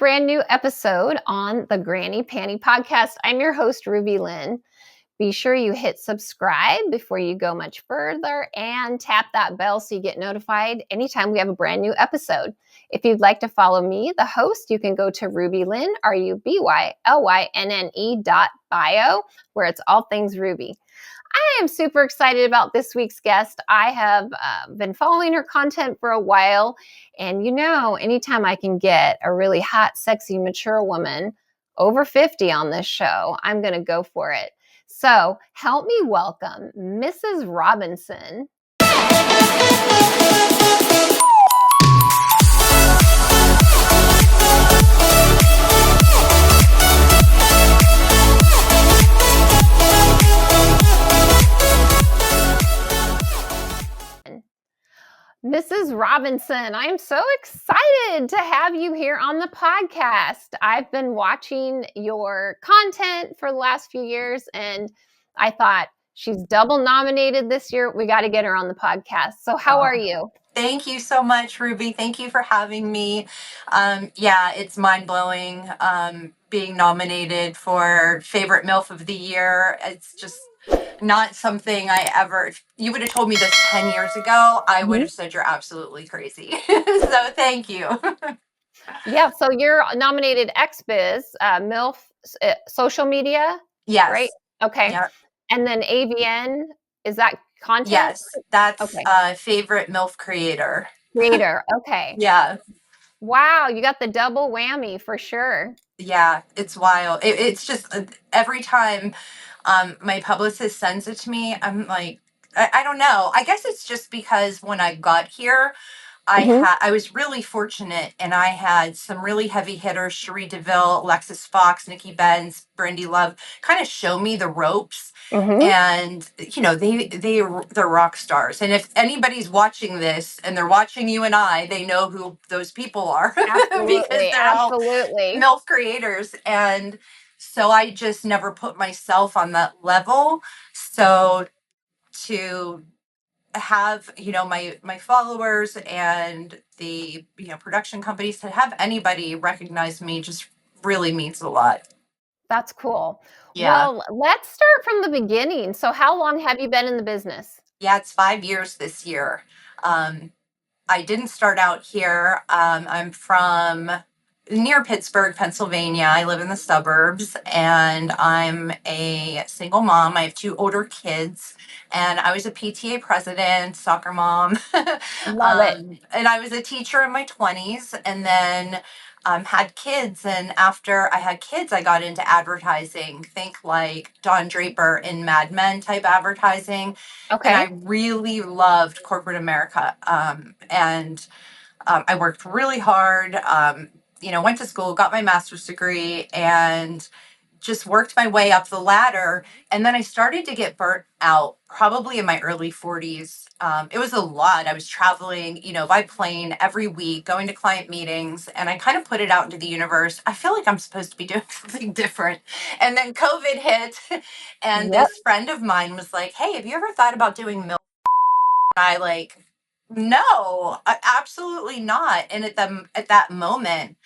brand new episode on the Granny Panty Podcast. I'm your host, RubyLynne. Be sure you hit subscribe before you go much further and tap that bell so you get notified anytime we have a brand new episode. If you'd like to follow me, the host, you can go to RubyLynne, RubyLynne.bio, where it's all things Ruby. I am super excited about this week's guest. I have been following her content for a while, and anytime I can get a really hot, sexy, mature woman over 50 on this show, I'm going to go for it. So help me welcome Mrs. Robinson. Mrs. Robinson, I'm so excited to have you here on the podcast. I've been watching your content for the last few years, and I thought she's double nominated this year. We got to get her on the podcast. So how are you? Thank you so much, Ruby. Thank you for having me. It's mind-blowing being nominated for Favorite MILF of the Year. It's just not something if you would have told me this 10 years ago, I would have said you're absolutely crazy. So thank you. Yeah, so you're nominated XBiz, MILF, social media? Yes. Right? Okay. Yep. And then AVN, is that content? Yes, that's okay. Favorite MILF creator. Creator, okay. Yeah. Wow, you got the double whammy for sure. Yeah, it's wild. It's just every time my publicist sends it to me, I'm like, I don't know. I guess it's just because when I got here, I was really fortunate, and I had some really heavy hitters: Cherie DeVille, Alexis Fox, Nikki Benz, Brandy Love, kind of show me the ropes. And they're rock stars. And if anybody's watching this and they're watching you and I, they know who those people are. Absolutely, because they're all MILF creators. And so I just never put myself on that level. So to have my followers and the production companies, to have anybody recognize me just really means a lot. That's cool. Yeah. Well, let's start from the beginning. So how long have you been in the business? Yeah, it's 5 years this year. I didn't start out here. I'm from near Pittsburgh, Pennsylvania. I live in the suburbs, and I'm a single mom. I have 2 older kids, and I was a PTA president, soccer mom. Love it. And I was a teacher in my 20s, and then had kids. And after I had kids, I got into advertising. Think like Don Draper in Mad Men type advertising. Okay. And I really loved corporate America. And I worked really hard, went to school, got my master's degree, and just worked my way up the ladder. And then I started to get burnt out probably in my early 40s. It was a lot. I was traveling, by plane every week, going to client meetings, and I kind of put it out into the universe. I feel like I'm supposed to be doing something different. And then COVID hit, and this friend of mine was like, "Hey, have you ever thought about doing MILF?" And I no, absolutely not. And at that moment,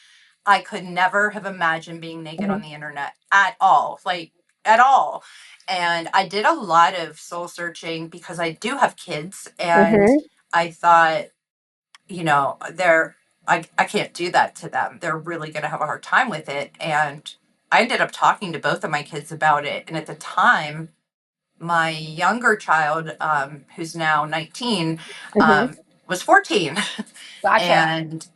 I could never have imagined being naked on the internet at all, at all. And I did a lot of soul searching because I do have kids, and I thought, I can't do that to them. They're really going to have a hard time with it. And I ended up talking to both of my kids about it. And at the time, my younger child, who's now 19, was 14. Gotcha. And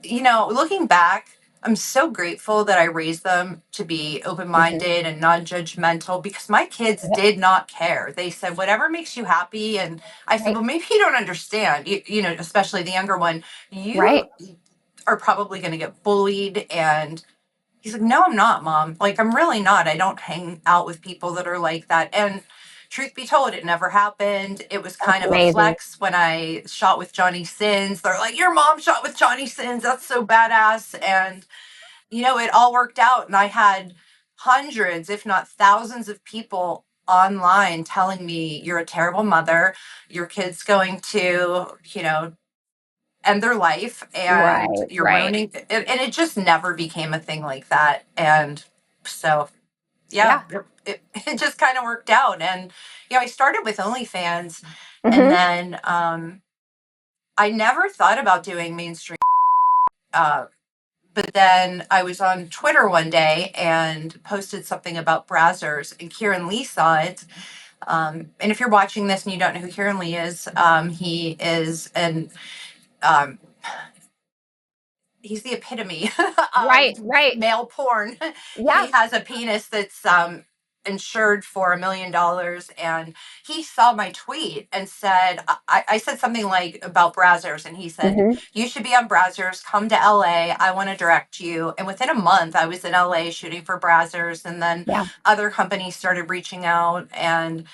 looking back, I'm so grateful that I raised them to be open-minded and non-judgmental, because my kids did not care. They said, whatever makes you happy. And I said, well, maybe you don't understand, especially the younger one, you are probably going to get bullied. And he's like, no, I'm not, Mom. I'm really not. I don't hang out with people that are like that. And truth be told, it never happened. It was kind of a flex when I shot with Johnny Sins. They're like, your mom shot with Johnny Sins. That's so badass. And, it all worked out. And I had hundreds, if not thousands of people online telling me, you're a terrible mother. Your kid's going to, end their life, and Right, you're right. ruining it, and it just never became a thing like that. And so, yeah, Yeah. it just kind of worked out. And I started with OnlyFans, and Mhm. then I never thought about doing mainstream. Uh, but then I was on Twitter one day and posted something about browsers, and Kieran Lee saw it. And if you're watching this and you don't know who Kieran Lee is, he is an um, he's the epitome Right, of right. male porn. Yeah. He has a penis that's insured for $1 million, and he saw my tweet and said, I said something like about browsers, and he said, Mhm. "You should be on browsers. Come to LA. I want to direct you." And within a month, I was in LA shooting for browsers, and then Yeah. other companies started reaching out, and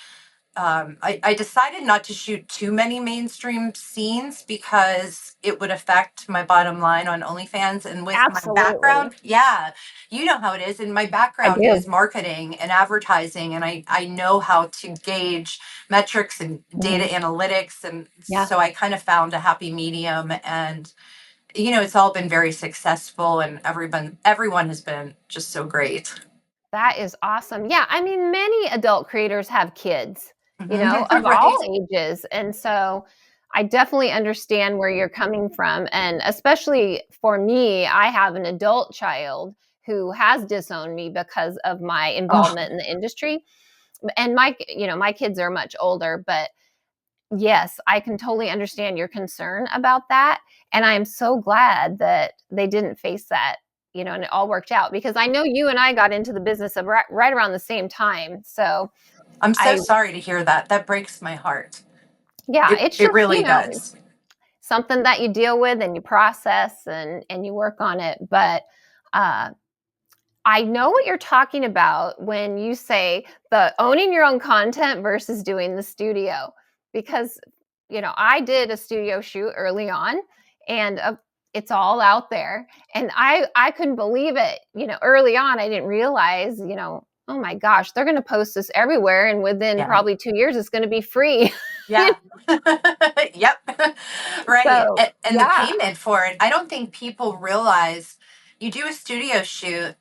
I decided not to shoot too many mainstream scenes because it would affect my bottom line on OnlyFans. And with my Absolutely. background, yeah, you know how it is. And my I background do. is marketing and advertising, and I know how to gauge metrics and data Mhm. analytics. And Yeah. so I kind of found a happy medium, and it's all been very successful, and everyone has been just so great. That is awesome. Yeah, I mean, many adult creators have kids, of all Right. ages, and so I definitely understand where you're coming from, and especially for me, I have an adult child who has disowned me because of my Oh, involvement in the industry, and my kids are much older, but yes, I can totally understand your concern about that, and I am so glad that they didn't face that, and it all worked out because I know you and I got into the business of right around the same time. So I'm so I, sorry to hear that. That breaks my heart. yeah, It it's it just really does. something that you deal with and you process and you work on it. But uh, I know what you're talking about when you say the owning your own content versus doing the studio, because I did a studio shoot early on, and it's all out there, and I couldn't believe it. Early on, I didn't realize, oh my gosh, they're going to post this everywhere, and within Yeah. probably 2 years, it's going to be free. Yeah. Yep. Right. So And the yeah, payment for it, I don't think people realize. You do a studio shoot,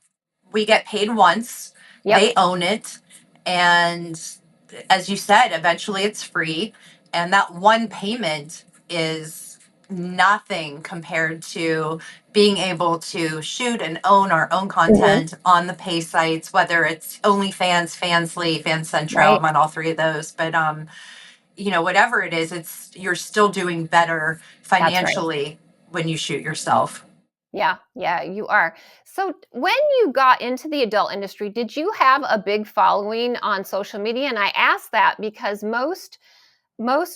we get paid once, yep, they own it. And as you said, eventually it's free. And that one payment is nothing compared to being able to shoot and own our own hmm, content on the pay sites, whether it's OnlyFans, Fansly, FanCentro. right, I'm on all three of those. But whatever it is, you're still doing better that's right. financially when you shoot yourself. Yeah, yeah, you are. So when you got into the adult industry, did you have a big following on social media? And I ask that because most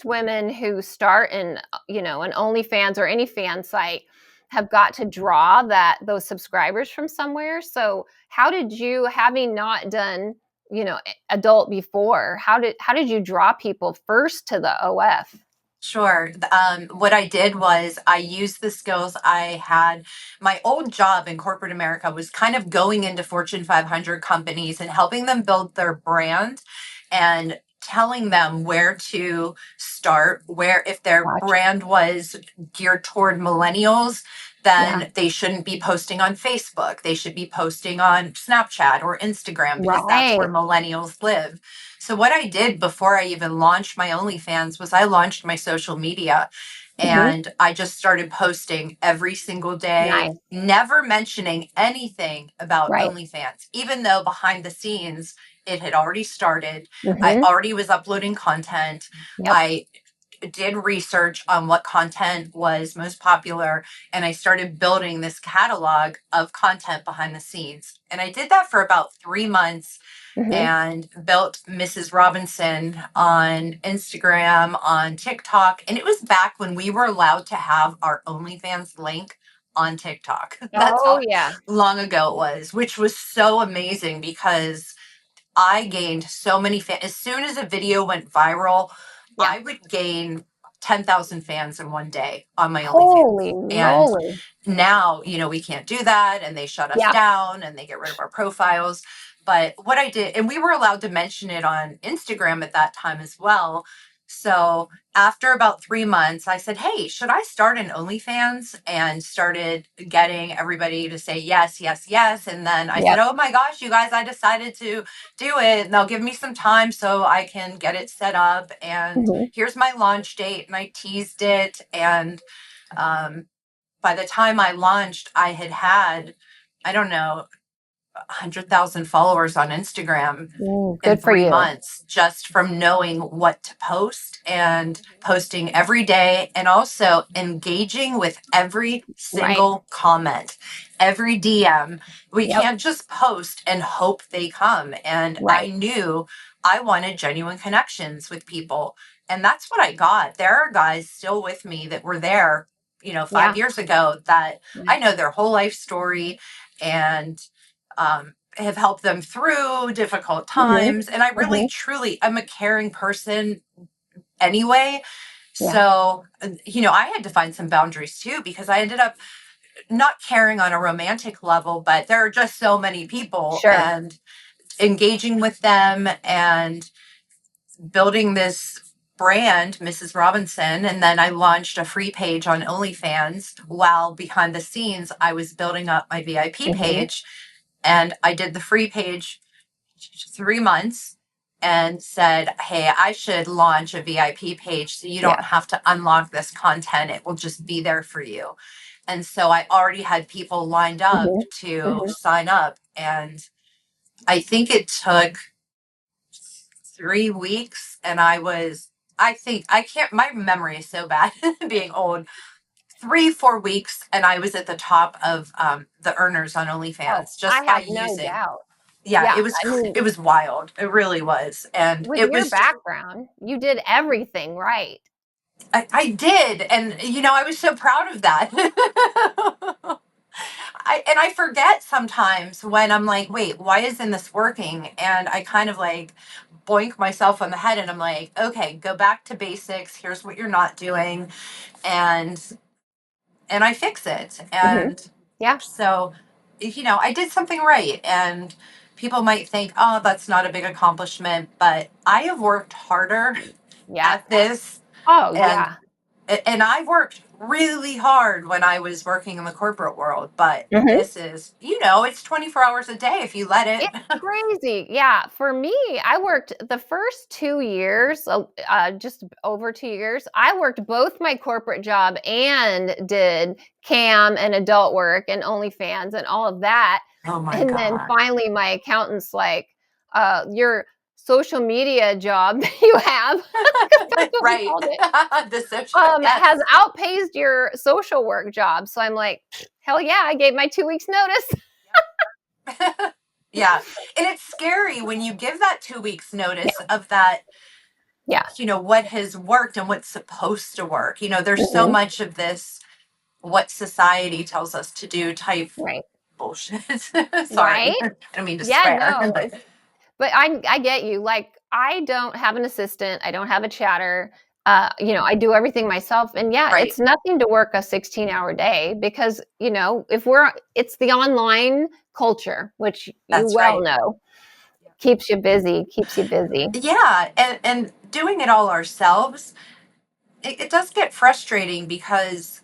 women who start in, an OnlyFans or any fan site have got to draw those subscribers from somewhere. So how did you, having not done, adult before, how did you draw people first to the OF? Sure. What I did was I used the skills I had. My old job in corporate America was kind of going into Fortune 500 companies and helping them build their brand and telling them where to start, where if their Gotcha. brand was geared toward millennials, Yeah. then they shouldn't be posting on Facebook. They should be posting on Snapchat or Instagram because that's where Right. millennials live. So what I did before I even launched my OnlyFans was I launched my social media, Hmm. and I just started posting every single day, Nice. never mentioning anything about Right. OnlyFans, even though behind the scenes it had already started. I Hmm. already was uploading content. Yep. I did research on what content was most popular, and I started building this catalog of content behind the scenes. And I did that for about 3 months Hmm. and built Mrs. Robinson on Instagram, on TikTok. And it was back when we were allowed to have our OnlyFans link on TikTok. That's Oh how yeah. long ago it was, which was so amazing because I gained so many fans. As soon as a video went viral, Yeah. I would gain 10,000 fans in one day on my OnlyFans. Holy And moly. now, we can't do that, and they shut us Yeah. down and they get rid of our profiles. But what I did, and we were allowed to mention it on Instagram at that time as well. So after about 3 months, I said, hey, should I start an OnlyFans? And started getting everybody to say yes, yes, yes. And then I said, Yep. oh my gosh, you guys, I decided to do it. And they'll give me some time so I can get it set up. And Hmm. here's my launch date. And I teased it. And um, by the time I launched, I had, I don't know, 100,000 followers on Instagram in Good for three you. months just from knowing what to post and posting every day and also engaging with every Right. single comment, every DM. We Yep. can't just post and hope they come. And I Right. knew I wanted genuine connections with people. And that's what I got. There are guys still with me that were there, Yeah. 5 years ago that Yeah. I know their whole life story and have helped them through difficult Hmm. times. And I really, Hmm. truly, I'm a caring person anyway. Yeah. So, I had to find some boundaries too, because I ended up not caring on a romantic level, but there are just so many people Sure. and engaging with them and building this brand, Mrs. Robinson. And then I launched a free page on OnlyFans while behind the scenes, I was building up my VIP Hmm. page. And I did the free page 3 months and said, hey, I should launch a VIP page so you don't Yeah. have to unlock this content. It will just be there for you. And so I already had people lined up Hmm. to Hmm. sign up. And I think it took 3 weeks. And I think, I can't, my memory is so bad being old. 3, 4 weeks. And I was at the top of the earners on Oh, OnlyFans I just by have no using. doubt. Yeah, Yeah. it was I mean, it was wild. It really was. And with it your was background, you did everything right. I did, and I was so proud of that. I forget sometimes when I'm like, wait, why isn't this working? And I kind of like boink myself on the head and I'm like, okay, go back to basics. Here's what you're not doing. And I fix it. Hmm. And Yeah. so, I did something right. And people might think, oh, that's not a big accomplishment, but I have worked harder Yeah. at this. Oh, And yeah. I worked really hard when I was working in the corporate world, but Hmm. this is, it's 24 hours a day if you let it. It's crazy. Yeah. For me, I worked the first 2 years, just over 2 years. I worked both my corporate job and did cam and adult work and OnlyFans and all of that. Oh my And then God. finally, my accountant's like, your social media job that you have, because that's what we Right. called it, The social, yes. has outpaced your social work job. So I'm like, hell yeah, I gave my 2 weeks notice. Yeah. And it's scary when you give that 2 weeks Yeah. notice of that, Yeah. what has worked and what's supposed to work. There's so Hmm. much of this, what society tells us to do type Right. bullshit. Right. Sorry. I don't mean to Yeah, swear, no, but but I get you. Like, I don't have an assistant, I don't have a chatter. I do everything myself. And yeah, right. it's nothing to work a 16-hour day because, if it's the online culture, which you That's well right. know, keeps you busy, keeps you busy. Yeah, and doing it all ourselves, it does get frustrating because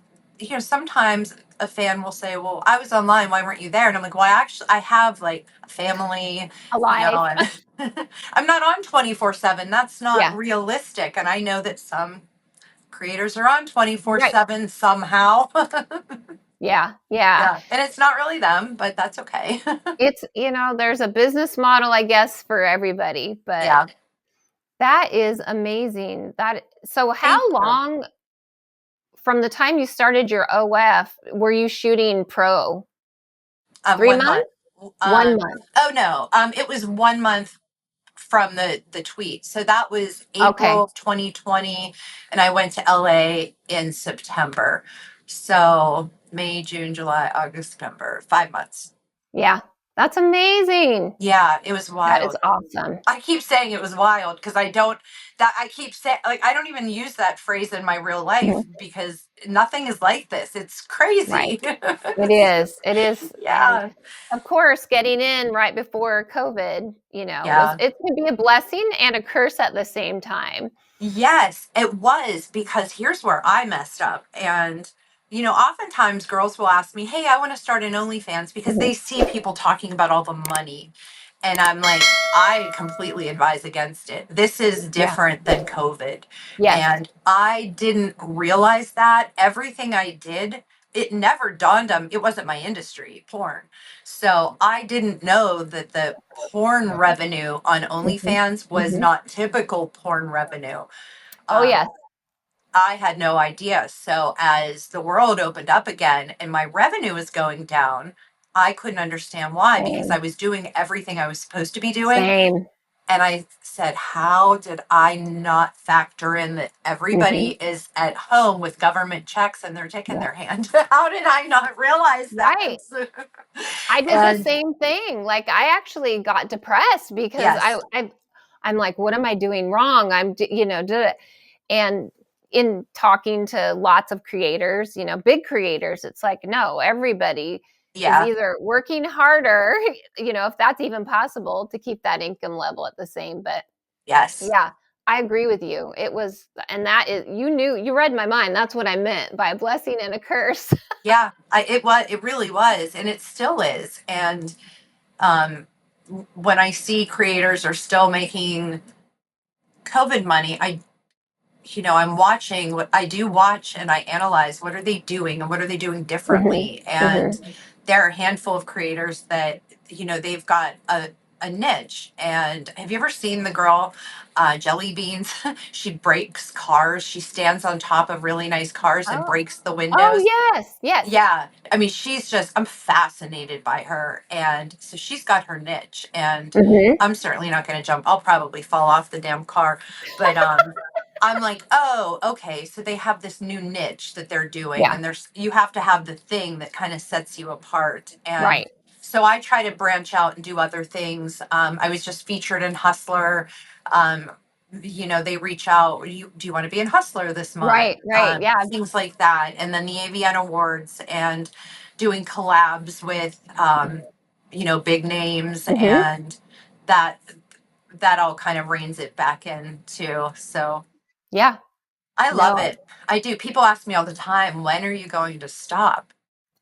sometimes a fan will say, "Well, I was online. Why weren't you there?" And I'm like, "Well, I have like a family, Alive. and I'm not on 24/7. That's not Yeah. realistic." And I know that some creators are on twenty four Right. seven somehow. Yeah. Yeah. Yeah, and it's not really them, but that's okay. It's, there's a business model, I guess, for everybody, but Yeah. that is amazing. So Thank how you. long from the time you started your OF were you shooting pro? 3 1 month. months? 1 Um, month. oh no, it was 1 month from the tweet. So that was Okay. April 2020, and I went to LA in September. So May, June, July, August, September, 5 months. Yeah. That's amazing. Yeah, it was That is wild. awesome. I keep saying it was wild because I don't that I keep saying like I don't even use that phrase in my real life Mhm. because nothing is like this. It's Right. crazy. It is. It is. And Yeah. of course, getting in right before COVID, Yeah. it can be a blessing and a curse at the same time. Yes, it was because here's where I messed up. And, oftentimes girls will ask me, hey, I want to start an OnlyFans because Mhm. they see people talking about all the money. And I'm like, I completely advise against it. This is Yeah. different than COVID. Yes. And I didn't realize that. Everything I did, it never dawned on it wasn't my industry, porn. So I didn't know that the porn revenue on Mhm. OnlyFans was Mhm. not typical porn revenue. Oh, um, yes. I had no idea. So as the world opened up again and my revenue was going down, I couldn't understand why because I Same. was doing everything I was supposed to be doing. Same. And I said, how did I not factor in that everybody Mhm. is at home with government checks and they're taking Yeah. their hand? How did I not realize that? Right. I did the And same thing. Like I actually got depressed because yes, I'm like, what am I doing wrong? And in talking to lots of creators, big creators, it's like, no, everybody is yeah, either working harder, if that's even possible to keep that income level at the same. But yes. yeah, I agree with you. It was, and that is, you read my mind. That's what I meant by a blessing and a curse. Yeah, it really was, and it still is. And um, when I see creators are still making COVID money, I'm watching what I do watch and I analyze what are they doing and what are they doing Hmm. differently. And Hmm. there are a handful of creators that, they've got a niche. And have you ever seen the girl, Jelly Beans? She breaks cars. She stands on top of really nice cars and Oh, breaks the oh windows. yes, yes. Yeah, I mean, I'm fascinated by her. And so she's got her niche. And Hmm. I'm certainly not going to jump. I'll probably fall off the damn car. But I'm like, oh, okay. So they have this new niche that they're doing. Yeah, And you have to have the thing that kind of sets you apart. And right. so I try to branch out and do other things. I was just featured in Hustler. Um, they reach out. Do you want to be in Hustler this month? Right, right. Yeah. Things like that. And then the AVN Awards and doing collabs with, big names, Hmm. and that that all kind of reins it back in too. So Yeah. I love No, it. I do. People ask me all the time, when are you going to stop?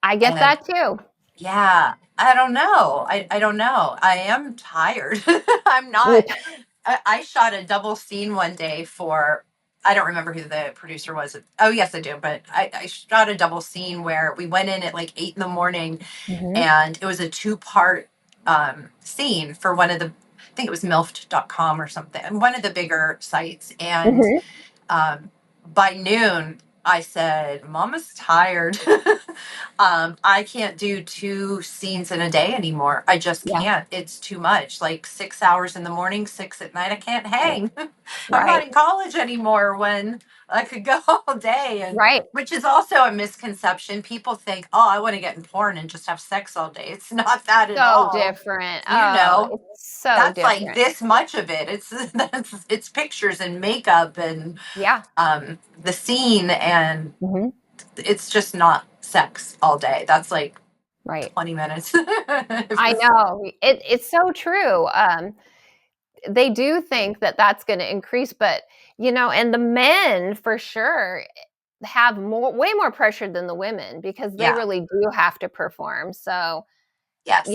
I get And that too. yeah, I don't know. I don't know. I am tired. I'm not. I shot a double scene one day for, I don't remember who the producer was. Oh, yes, I do. But I shot a double scene where we went in at like 8 in the morning, Hmm. and it was a two-part scene for one of the, I think it was MILF.com or something, one of the bigger sites. And Hmm. um, by noon, I said, Mama's tired. I can't do two scenes in a day anymore. I just Yeah, can't. It's too much. Like 6 hours in the morning, six at night. I can't right, hang. I'm not right, in college anymore when I could go all day. And right. which is also a misconception. People think, oh, I want to get in porn and just have sex all day. It's not that at So all. different. You Oh, know, it's so that's like different. this much of it. It's pictures and makeup and Yeah. the scene, and Hmm. it's just not sex all day. That's like Right. 20 minutes. I know. It's so true. They do think that that's going to increase, but and the men for sure have way more pressure than the women because they Yeah. really do have to perform. So, Yes.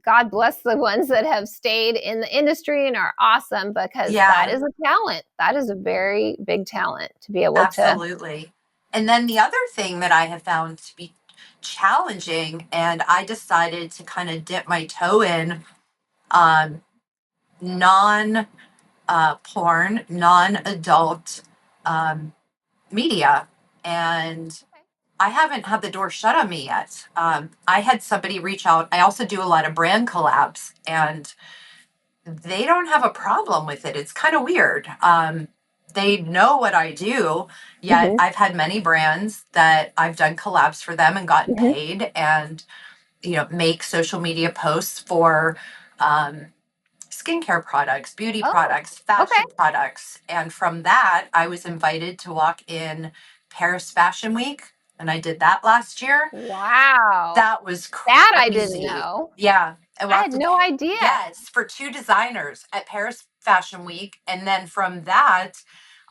God bless the ones that have stayed in the industry and are awesome because that Yeah, is a talent. That is a very big talent to be able to. absolutely. And then the other thing that I have found to be challenging, and I decided to kind of dip my toe in, non porn, non adult um, media. And I haven't had the door shut on me yet. I had somebody reach out. I also do a lot of brand collabs, and they don't have a problem with it. It's kind of weird. They know what I do, yet Hmm. I've had many brands that I've done collabs for them and gotten Hmm. paid. And make social media posts for um, skincare products, beauty Oh, products, okay. fashion products. And from that, I was invited to walk in Paris Fashion Week. And I did that last year. Wow. That was That I didn't crazy. know. Yeah. I I had walked in, no idea. yes, for two designers at Paris Fashion Week. And then from that,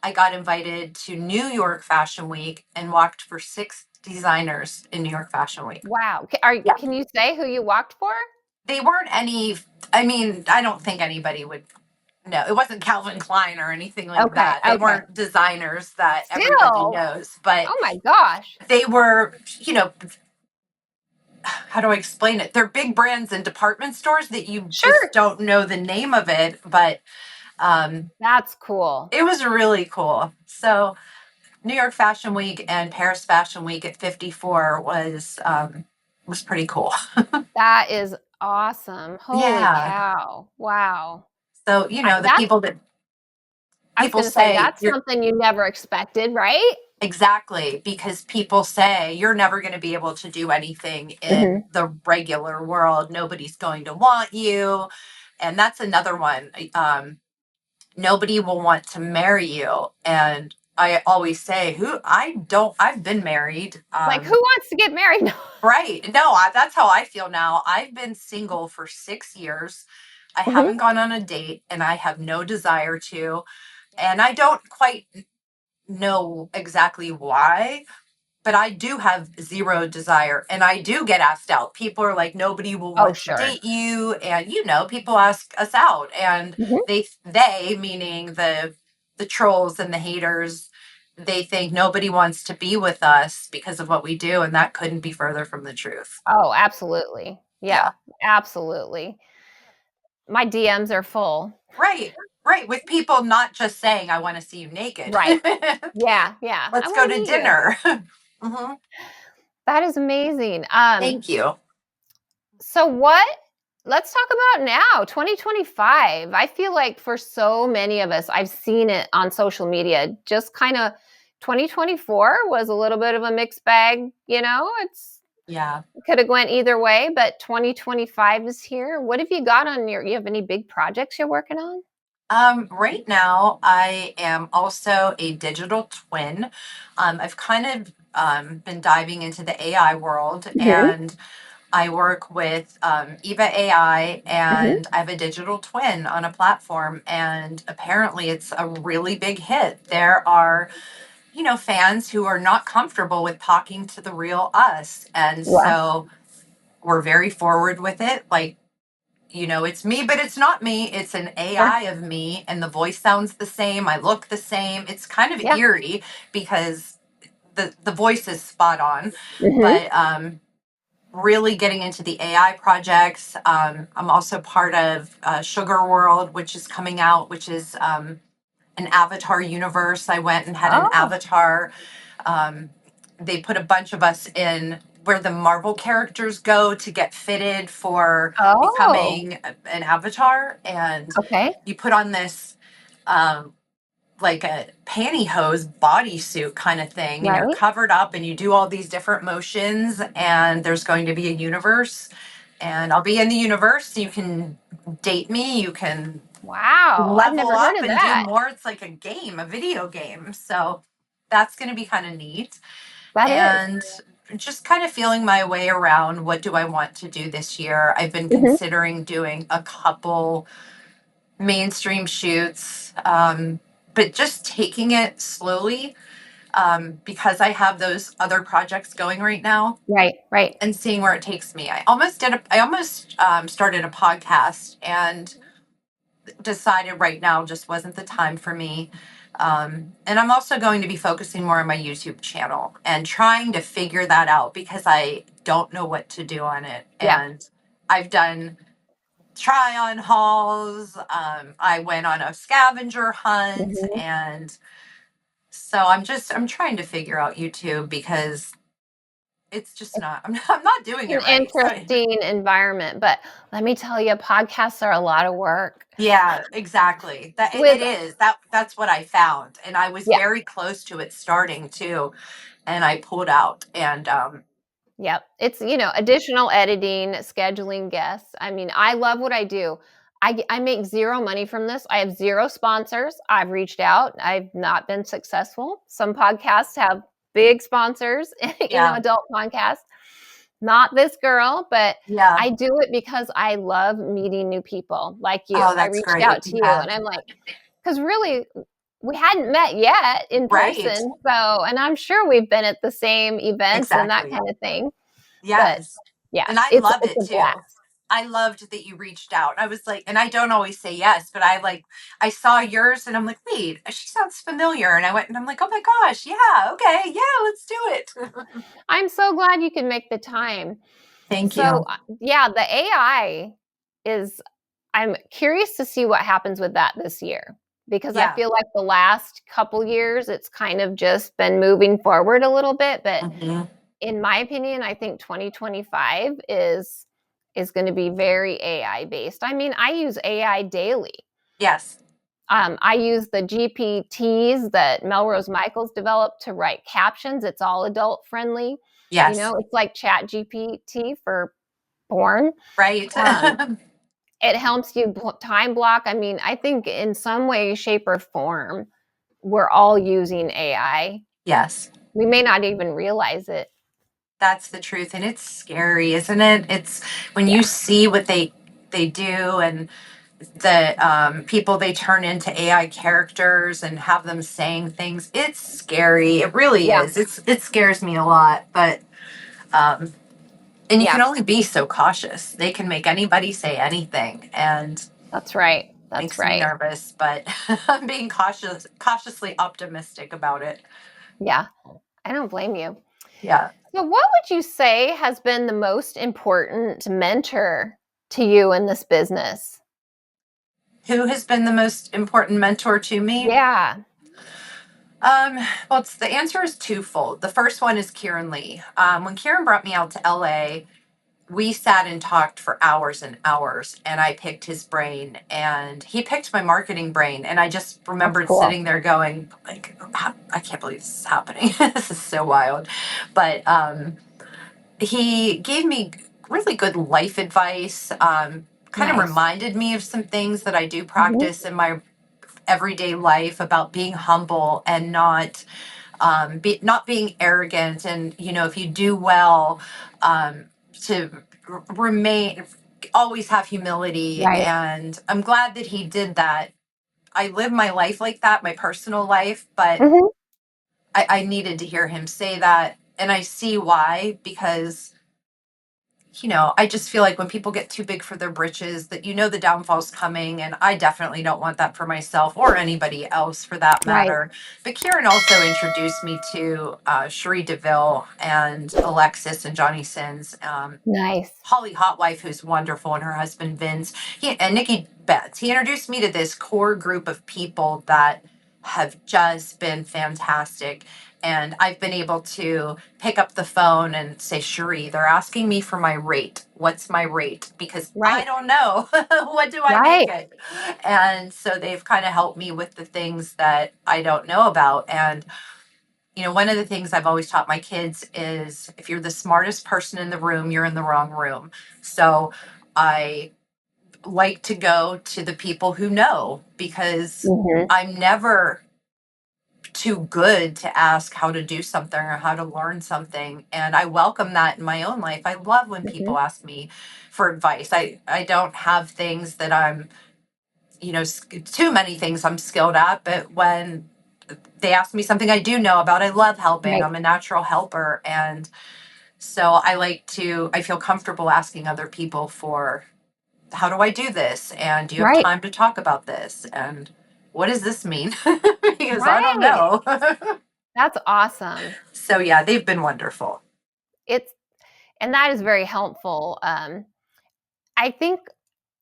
I got invited to New York Fashion Week and walked for six designers in New York Fashion Week. Wow. Yeah. Can you say who you walked for? They weren't any, I mean, I don't think anybody would. No, it wasn't Calvin Klein or anything like Okay. that. They Okay. weren't designers that everybody Still. knows, but Oh my gosh. they were, how do I explain it? They're big brands in department stores that you just Sure. don't know the name of it, but um, That's cool. it was really cool. So New York Fashion Week and Paris Fashion Week at 54 was pretty cool. That is awesome. Holy Yeah. cow. Wow. So, the That's I was people going to say say that's you're something you never expected, right? exactly, because people say you're never going to be able to do anything in Mhm. the regular world. Nobody's going to want you. And that's another one. Nobody will want to marry you. And I always say, I've been married. Like who wants to get married? Right. No, that's how I feel now. I've been single for 6 years. I Mhm. haven't gone on a date and I have no desire to. And I don't quite know exactly why, but I do have zero desire and I do get asked out. People are like, nobody will Oh, want to sure. date you. And, people ask us out and Mhm. they meaning the trolls and the haters, they think nobody wants to be with us because of what we do. And that couldn't be further from the truth. Oh, absolutely. Yeah. Yeah, absolutely. My DMs are full. Right. Right. With people not just saying, I want to see you naked. Right. Yeah, yeah. I Let's go wanna to meet you. dinner. Hmm. That is amazing. Thank you. So what let's talk about now, 2025. I feel like for so many of us, I've seen it on social media, just kinda 2024 was a little bit of a mixed bag, Yeah. it could have went either way, but 2025 is here. What have you got on you have any big projects you're working on? Right now, I am also a digital twin. I've kind of been diving into the AI world, Mhm, and I work with Eva AI, mhm. and I have a digital twin on a platform, and apparently it's a really big hit. There are, fans who are not comfortable with talking to the real us, and Wow. so we're very forward with it. Like, it's me, but it's not me. It's an Sure. AI of me, and the voice sounds the same. I look the same. It's kind of Yeah. eerie because the voice is spot on. Mhm. But really getting into the AI projects. I'm also part of Sugar World, which is coming out, which is an avatar universe. I went and had an Oh. avatar. Um, they put a bunch of us in where the Marvel characters go to get fitted for Oh, becoming an avatar. And okay. you put on this um, like a pantyhose bodysuit kind of thing, and you're Right. covered up and you do all these different motions. And there's going to be a universe. And I'll be in the universe. You can date me. You can Wow, I've level never heard up of and do that. more. It's like a game, a video game. So that's going to be kind of neat. That is. And just kind of feeling my way around what do I want to do this year. I've been Mhm. considering doing a couple mainstream shoots, but just taking it slowly because I have those other projects going right now Right, right. and seeing where it takes me. I almost started a podcast and decided right now just wasn't the time for me. And I'm also going to be focusing more on my YouTube channel and trying to figure that out because I don't know what to do on it. Yeah. And I've done try on hauls. I went on a scavenger hunt. Mhm. And so I'm trying to figure out YouTube because it's just not, I'm not doing An it right. So interesting environment, but let me tell you, podcasts are a lot of work. yeah, exactly. That it With is. That's what I found. And I was Yeah, very close to it starting too, and I pulled out. And Yep. It's, additional editing, scheduling guests. I mean, I love what I do. I make zero money from this. I have zero sponsors. I've reached out. I've not been successful. Some podcasts have big sponsors, Yeah. adult podcasts. Not this girl, but Yeah. I do it because I love meeting new people like you. Oh, I that's reached great. out to you Yeah. and I'm like, because really, we hadn't met yet in Right. person. So, and I'm sure we've been at the same events and that Exactly. kind of thing. But Yes. yeah, And I it's love it's it a too. blast. I loved that you reached out. I was like, and I don't always say yes, but I saw yours and I'm like, wait, she sounds familiar. And I went and I'm like, oh my gosh, yeah, okay, yeah, let's do it. I'm so glad you can make the time. Thank So, you. yeah, the AI is, I'm curious to see what happens with that this year because I Yeah. feel like the last couple years it's kind of just been moving forward a little bit, but Hmm. in my opinion, I think 2025 is going to be very AI based. I mean, I use AI daily. Yes. I use the GPTs that Melrose Michaels developed to write captions. It's all adult friendly. Yes. It's like Chat GPT for porn. Right. Um, it helps you time block. I mean, I think in some way, shape, or form, we're all using AI. Yes. We may not even realize it. That's the truth. And it's scary, isn't it? It's when you Yeah. see what they do and the people they turn into AI characters and have them saying things. It's scary. It really Yeah. is. It scares me a lot. But and you can Yeah. only be so cautious. They can make anybody say anything, and That's right. That's makes me right. nervous. But I'm being cautiously optimistic about it. Yeah. I don't blame you. Yeah. So, what would you say has been the most important mentor to you in this business? Who has been the most important mentor to me? Yeah. Um, well, the answer is twofold. The first one is Kieran Lee. When Kieran brought me out to LA, we sat and talked for hours and hours, and I picked his brain and he picked my marketing brain. And I just That's remembered cool. sitting there going, like, I can't believe this is happening. This is so wild. But he gave me really good life advice, kind of Nice. reminded me of some things that I do Mhm. practice in my everyday life about being humble and not being arrogant, and if you do well, to remain, always have humility. Right. And I'm glad that he did that. I live my life like that, my personal life, but Mhm. I needed to hear him say that, and I see why. Because I just feel like when people get too big for their britches, that the downfall's coming, and I definitely don't want that for myself or anybody else for that Right. matter. But Kieran also introduced me to Cherie DeVille and Alexis and Johnny Sins. Nice. Holly Hotwife, who's wonderful, and her husband Vince, and Nikki Betts. He introduced me to this core group of people that have just been fantastic. And I've been able to pick up the phone and say, Cherie, they're asking me for my rate. What's my rate? Because I Right. don't know. What do I make Right. it? And so they've kind of helped me with the things that I don't know about. And one of the things I've always taught my kids is, if you're the smartest person in the room, you're in the wrong room. So I like to go to the people who know, because Mhm. I'm never too good to ask how to do something or how to learn something. And I welcome that in my own life. I love when Mhm. people ask me for advice. I don't have things that I'm, too many things I'm skilled at, but when they ask me something I do know about, I love helping. Right. I'm a natural helper. And so I feel comfortable asking other people for, how do I do this? And do you have Right. time to talk about this? And what does this mean? Because I don't Right. know. That's awesome. So yeah, they've been wonderful. It's and that is very helpful. I think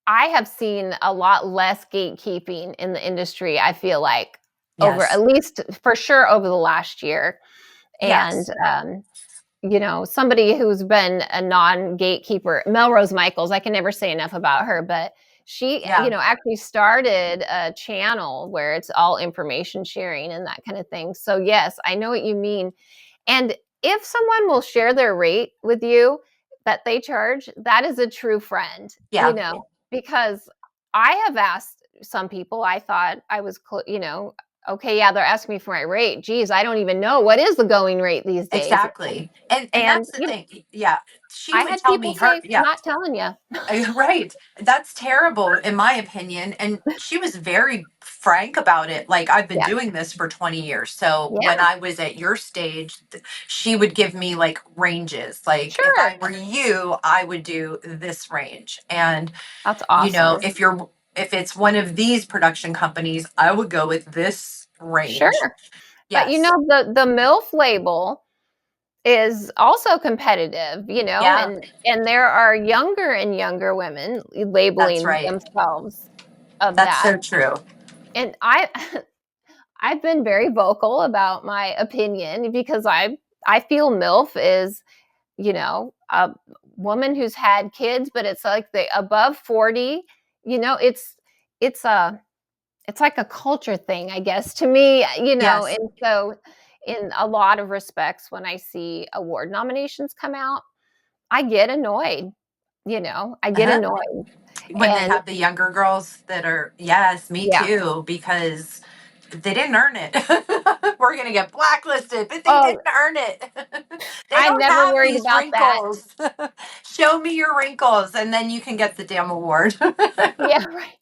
I have seen a lot less gatekeeping in the industry, I feel like, over Yes. at least for sure over the last year. And, Yes. somebody who's been a non-gatekeeper, Melrose Michaels, I can never say enough about her, but she, Yeah. actually started a channel where it's all information sharing and that kind of thing. So yes, I know what you mean. And if someone will share their rate with you that they charge, that is a true friend, Yeah, because I have asked some people, I thought I was, okay, yeah, they're asking me for my rate. Geez, I don't even know what is the going rate these days. exactly. And And that's the thing. Yeah. She I would had tell people me her, say, yeah. not telling you. Right. That's terrible, in my opinion. And she was very frank about it. Like, I've been Yeah, doing this for 20 years. So when yeah, I was at your stage, she would give me like ranges. Like, if sure. I were you, I would do this range. And, That's awesome. if it's one of these production companies, I would go with this Sure. range. But Yes. the MILF label is also competitive, Yeah, and there are younger and younger women that's labeling right. themselves of That's that. so true. And I've been very vocal about my opinion because I feel MILF is, a woman who's had kids, but it's like the above 40, it's a it's like a culture thing, I guess, to me, Yes. and so in a lot of respects, when I see award nominations come out, I get annoyed, I get Uh-huh. annoyed. When they And have the younger girls that are, yes, me yeah. too, because they didn't earn it. We're going to get blacklisted, but they Oh, didn't earn it. They I'm don't never have worried these about that. wrinkles. Show me your wrinkles, and then you can get the damn award. Yeah, right.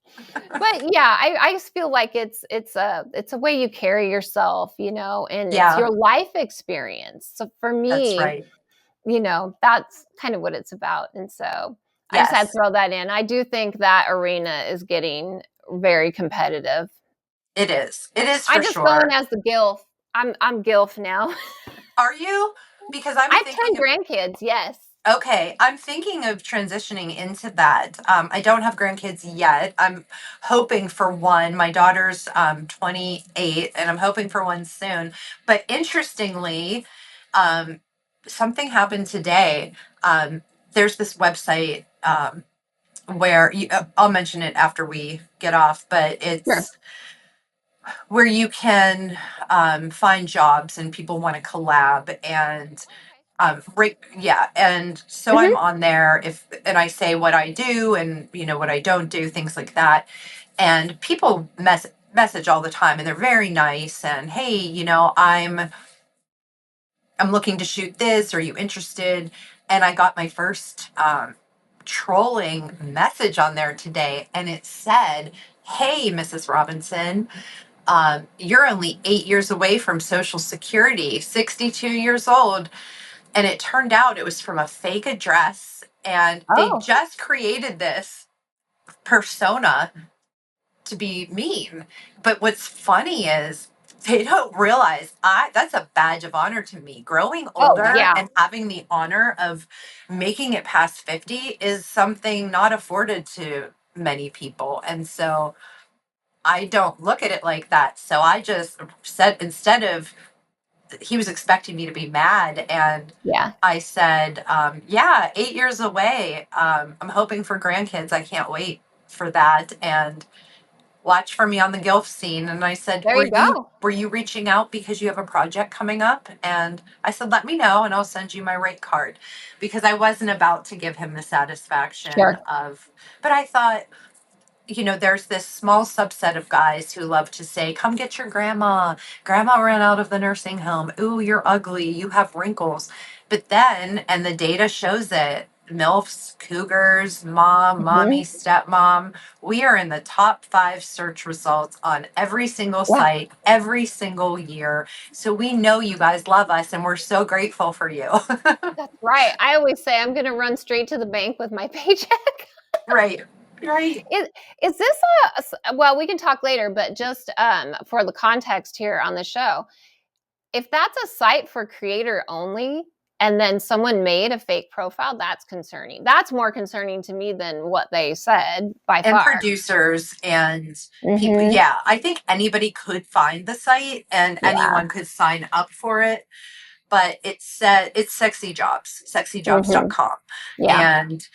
But yeah, I just feel like it's a way you carry yourself, and it's Yeah, your life experience. So for that's me, right. that's kind of what it's about. And so I just had to Yes, throw that in. I do think that arena is getting very competitive. it is. It is I for just go in sure. as the GILF. I'm GILF now. Are you? Because I'm I have thinking 10 of, grandkids, yes. okay, I'm thinking of transitioning into that. I don't have grandkids yet. I'm hoping for one. My daughter's 28, and I'm hoping for one soon. But interestingly, um, something happened today. There's this website where I'll mention it after we get off, but Sure. it's where you can find jobs and people want to collab. And right, yeah. And so I'm Hmm. on there, and I say what I do and what I don't do, things like that. And people message all the time, and they're very nice. And hey, I'm looking to shoot this. Are you interested? And I got my first trolling message on there today, and it said, "Hey, Mrs. Robinson, you're only 8 years away from Social Security, 62 years old." And it turned out it was from a fake address, and they Oh, just created this persona to be mean. But what's funny is they don't realize I that's a badge of honor to me. Growing oh, older yeah. and having the honor of making it past 50 is something not afforded to many people. And so I don't look at it like that. So I just said, instead of, he was expecting me to be mad, and Yeah. I said, yeah, 8 years away. I'm hoping for grandkids. I can't wait for that. And watch for me on the GILF scene. And I said, There were you you go. were you reaching out because you have a project coming up? And I said, let me know and I'll send you my rate card, because I wasn't about to give him the satisfaction Sure. of, but I thought, there's this small subset of guys who love to say, come get your grandma. Grandma ran out of the nursing home. Ooh, you're ugly. You have wrinkles. But then, and the data shows it, MILFs, cougars, mom, mommy, Hmm. stepmom, we are in the top 5 search results on every single Yeah, site, every single year. So we know you guys love us, and we're so grateful for you. that's right. I always say I'm going to run straight to the bank with my paycheck. Right. Right. Is is this well, we can talk later, but just for the context here on the show, if that's a site for creator only and then someone made a fake profile, that's concerning. That's more concerning to me than what they said by And far. producers and people. Hmm. Yeah, I think anybody could find the site and Yeah. anyone could sign up for it. But it said it's Sexy Jobs, Hmm. sexyjobs.com. Yeah. And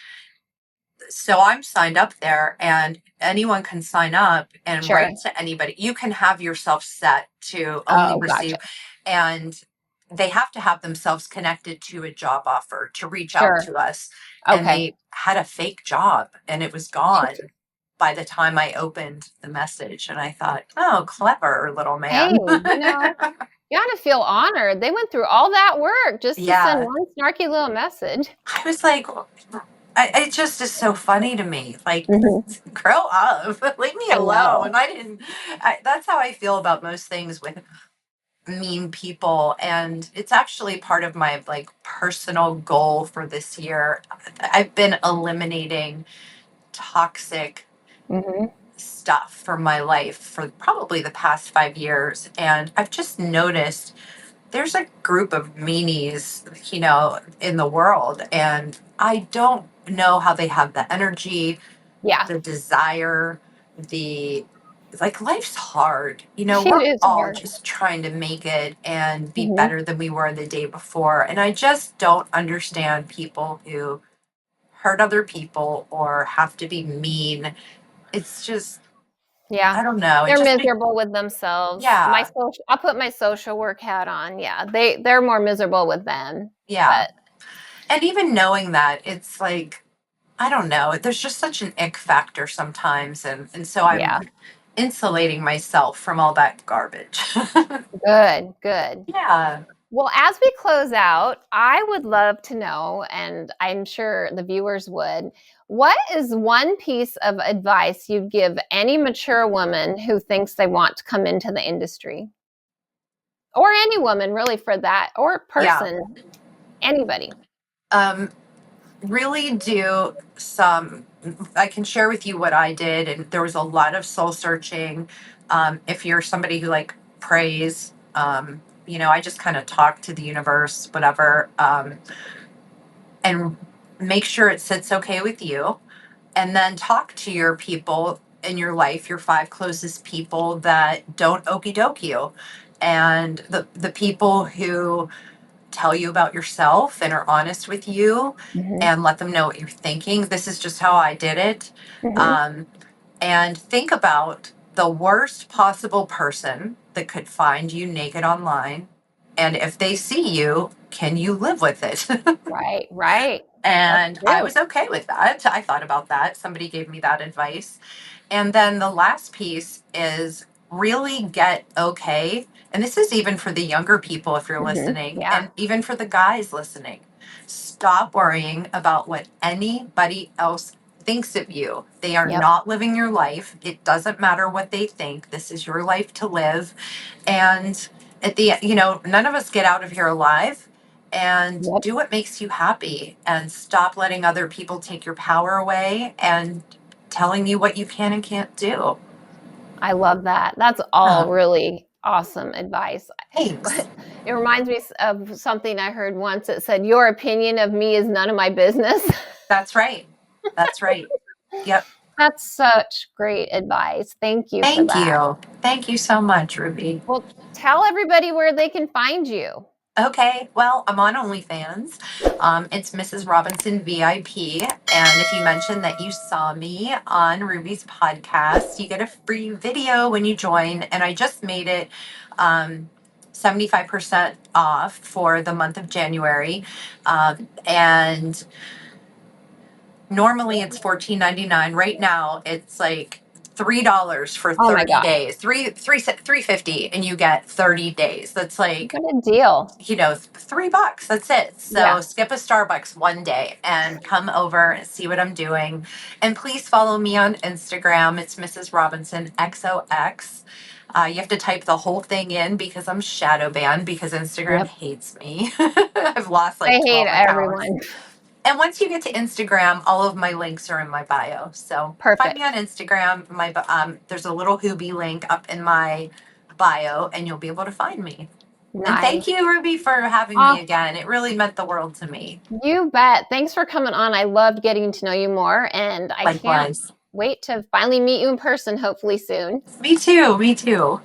so I'm signed up there, and anyone can sign up and Sure. write to anybody. You can have yourself set to only Oh, gotcha. receive. And they have to have themselves connected to a job offer to reach out Sure. to us. And Okay. they had a fake job and it was gone by the time I opened the message. And I thought, oh, clever little Hey, man. you got to feel honored. They went through all that work just to send Yeah. one snarky little message. I was like, it just is so funny to me. Like, Mhm. grow up, leave me I alone. know. I didn't, that's how I feel about most things with mean people. And it's actually part of my like personal goal for this year. I've been eliminating toxic Mhm. stuff from my life for probably the past 5 years. And I've just noticed there's a group of meanies, in the world. And I don't know how they have the energy, Yeah. the desire, the like life's hard. It We're is all hard. just trying to make it and be Mhm. better than we were the day before. And I just don't understand people who hurt other people or have to be mean. It's just, Yeah. I don't know. It They're just makes, miserable with themselves. yeah, I'll put my social work hat on. Yeah. They're more miserable with them. yeah. But And even knowing that, it's like, I don't know. There's just such an ick factor sometimes. And so I'm yeah. insulating myself from all that garbage. Good, good. Yeah. Well, as we close out, I would love to know, and I'm sure the viewers would, what is one piece of advice you'd give any mature woman who thinks they want to come into the industry? Or any woman, really, for that, or Yeah. person, anybody. Um, really do some, I can share with you what I did. And there was a lot of soul searching. If you're somebody who like prays, I just kind of talk to the universe, whatever, and make sure it sits okay with you. And then talk to your people in your life, your five closest people that don't okey doke you. And the people who tell you about yourself and are honest with you Mhm, and let them know what you're thinking. This is just how I did it. mhm. Um, and think about the worst possible person that could find you naked online. And if they see you, can you live with it? Right, right. That's And I true. was okay with that. I thought about that. Somebody gave me that advice. And then the last piece is really get okay. And this is even for the younger people, if you're Mhm. listening, Yeah. and even for the guys listening. Stop worrying about what anybody else thinks of you. They are Yep. not living your life. It doesn't matter what they think. This is your life to live. And none of us get out of here alive. And Yep. do what makes you happy and stop letting other people take your power away and telling you what you can and can't do. I love that. That's all Uh, really awesome advice. Thanks. It reminds me of something I heard once that said, "Your opinion of me is none of my business." That's right. That's right. Yep. That's such great advice. Thank you for Thank that. you. Thank you so much, Ruby. Well, tell everybody where they can find you. Okay, well, I'm on Onlyfans. It's Mrs. Robinson VIP. And if you mention that you saw me on Ruby's podcast, you get a free video when you join. And I just made it 75% off for the month of January. And normally it's $14.99. Right now it's like $3 for Oh my 30 gosh, days. 350, and you get 30 days. That's like what a deal. $3. That's it. Yeah. So skip a Starbucks one day and come over and see what I'm doing. And please follow me on Instagram. It's Mrs. Robinson XOX. You have to type the whole thing in because I'm shadow banned because Instagram Yep. hates me. I've lost I like hate 12 accounts. everyone. And once you get to Instagram, all of my links are in my bio. So find me on Perfect. Instagram. There's a little Hoobie link up in my bio, and you'll be able to find me. And thank Nice. you, Ruby, for having me Oh, again. It really meant the world to me. you bet. Thanks for coming on. I loved getting to know you more, and I can't Likewise. wait to finally meet you in person, hopefully soon. Me too. Me too.